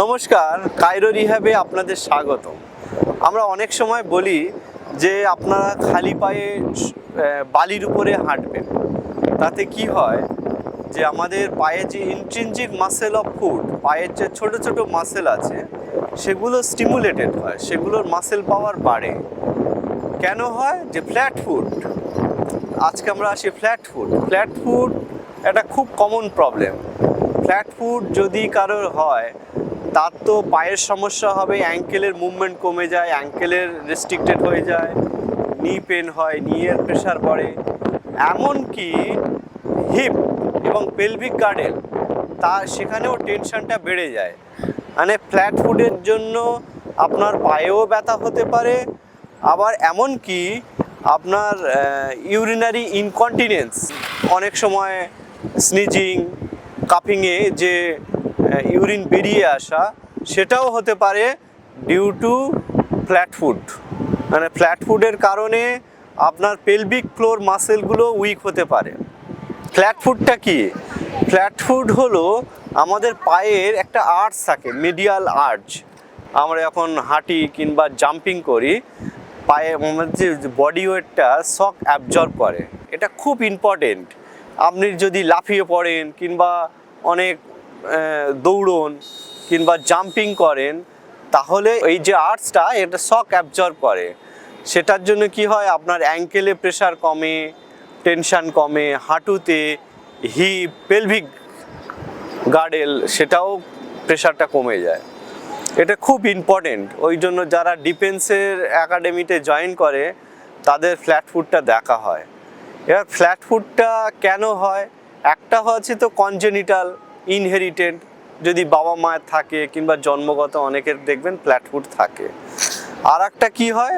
নমস্কার, কায়রো রিহ্যাবে আপনাদের স্বাগত। আমরা অনেক সময় বলি যে আপনারা খালি পায়ে বালির উপরে হাঁটবেন। তাতে কি হয় যে আমাদের পায়ে যে ইন্ট্রিনজিক মাসেল অফ ফুট, পায়ের যে ছোট ছোট মাসেল আছে সেগুলো স্টিমুলেটেড হয়, সেগুলোর মাসেল পাওয়ার বাড়ে। কেন হয়? যে ফ্ল্যাট ফুট। আজকে আমরা আসি ফ্ল্যাট ফুট একটা খুব কমন প্রবলেম। ফ্ল্যাট ফুট যদি কারোর হয় তার তো পায়ের সমস্যা হবে, অ্যাঙ্কেলের মুভমেন্ট কমে যায়, অ্যাঙ্কেলের রেস্ট্রিক্টেড হয়ে যায়, নি পেন হয়, নিয়ের প্রেশার পড়ে, এমনকি হিপ এবং পেলভিক গার্ডেল সেখানেও টেনশনটা বেড়ে যায়। মানে ফ্ল্যাট ফুটের জন্য আপনার পায়েও ব্যথা হতে পারে, আবার এমনকি আপনার ইউরিনারি ইনকন্টিনেন্স, অনেক সময় স্নিজিং, কাপিংয়ে যে ইউরিন বেরিয়ে আসা, সেটাও হতে পারে ডিউ টু ফ্ল্যাট ফুট। মানে ফ্ল্যাট ফুটের কারণে আপনার পেলভিক ফ্লোর মাসেলগুলো উইক হতে পারে। ফ্ল্যাট ফুটটা কি? ফ্ল্যাট ফুট হলো আমাদের পায়ের একটা আর্চ থাকে, মিডিয়াল আর্চ। আমরা যখন হাঁটি কিংবা জাম্পিং করি, পায়ে আমাদের যে বডি ওয়েটটা শক অ্যাবজর্ব করে, এটা খুব ইম্পর্টেন্ট। আপনি যদি লাফিয়ে পড়েন কিংবা অনেক দৌড়ন কিংবা জাম্পিং করেন, তাহলে এই যে আর্চটা এটা শক অ্যাবজর্ব করে। সেটার জন্য কি হয়, আপনার অ্যাঙ্কেলে প্রেশার কমে, টেনশন কমে, হাঁটুতে, হিপ, পেলভিক গার্ডেল সেটাও প্রেশারটা কমে যায়। এটা খুব ইম্পর্টেন্ট। ওই জন্য যারা ডিফেন্সের একাডেমিতে জয়েন করে তাদের ফ্ল্যাট ফুটটা দেখা হয়। এবার ফ্ল্যাট ফুটটা কেন হয়? একটা হচ্ছে তো কনজেনিটাল, ইনহেরিটেড, যদি বাবা মায়ের থাকে কিংবা জন্মগত অনেকের দেখবেন ফ্ল্যাট ফুট থাকে। আর একটা কী হয়,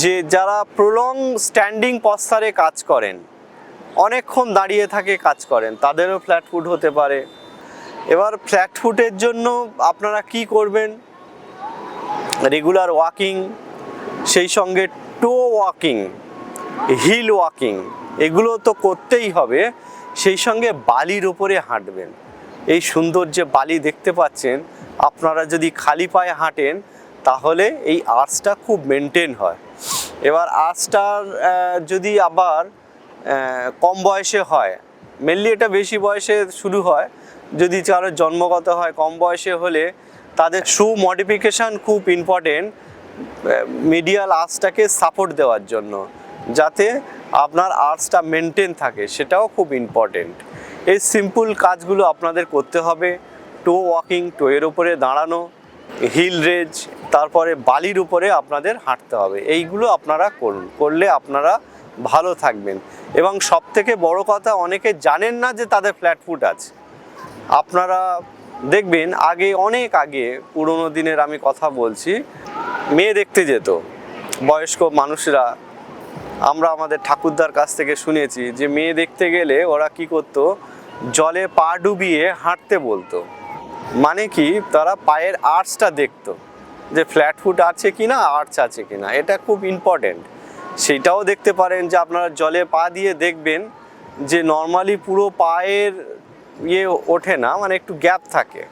যে যারা প্রলং স্ট্যান্ডিং পশ্চারে কাজ করেন, অনেকক্ষণ দাঁড়িয়ে থাকে কাজ করেন, তাদেরও ফ্ল্যাট ফুট হতে পারে। এবার ফ্ল্যাট ফুটের জন্য আপনারা কি করবেন? রেগুলার ওয়াকিং, সেই সঙ্গে টো ওয়াকিং, হিল ওয়াকিং, এগুলো তো করতেই হবে। সেই সঙ্গে বালির ওপরে হাঁটবেন। এই সুন্দর যে বালি দেখতে পাচ্ছেন, আপনারা যদি খালি পায়ে হাঁটেন তাহলে এই আর্চটা খুব মেনটেন হয়। এবার আর্চটার যদি আবার কম বয়সে হয়, মেনলি এটা বেশি বয়সে শুরু হয়, যদি কারোর জন্মগত হয়, কম বয়সে হলে তাদের শু মডিফিকেশান খুব ইম্পর্টেন্ট, মিডিয়াল আর্চটাকে সাপোর্ট দেওয়ার জন্য, যাতে আপনার আর্চটা মেনটেন থাকে, সেটাও খুব ইম্পর্টেন্ট। এই সিম্পল কাজগুলো আপনাদের করতে হবে। টো ওয়াকিং, টোয়ের উপরে দাঁড়ানো, হিল রেজ, তারপরে বালির উপরে আপনাদের হাঁটতে হবে। এইগুলো আপনারা করুন, করলে আপনারা ভালো থাকবেন। এবং সবথেকে বড় কথা, অনেকে জানেন না যে তাদের ফ্ল্যাট ফুট আছে। আপনারা দেখবেন অনেক আগে পুরোনো দিনের আমি কথা বলছি, মেয়ে দেখতে যেত বয়স্ক মানুষরা। আমরা আমাদের ঠাকুরদার কাছ থেকে শুনেছি যে মেয়ে দেখতে গেলে ওরা কি করতো, জলে পা ডুবিয়ে হাঁটতে বলতো। মানে কি, তারা পায়ের আর্চটা দেখতো যে ফ্ল্যাট ফুট আছে কিনা, আর্চ আছে কিনা। এটা খুব ইম্পর্টেন্ট। সেইটাও দেখতে পারেন যে আপনারা জলে পা দিয়ে দেখবেন যে নর্মালি পুরো পায়ের ওঠে না, মানে একটু গ্যাপ থাকে।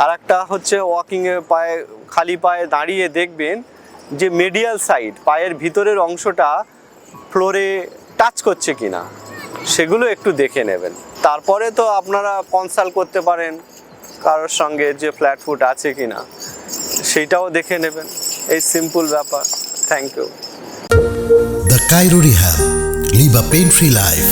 আর একটা হচ্ছে ওয়াকিংয়ে পায়ে, খালি পায়ে দাঁড়িয়ে দেখবেন যে মিডিয়াল সাইড, পায়ের ভিতরের অংশটা ফ্লোরে টাচ করছে কিনা, সেগুলো একটু দেখে নেবেন। তারপরে তো আপনারা কনসাল্ট করতে পারেন কারোর সঙ্গে যে ফ্ল্যাট ফুট আছে কিনা, সেইটাও দেখে নেবেন। এই সিম্পল ব্যাপার। Thank you. The Cairo Rehab. Live a pain-free life.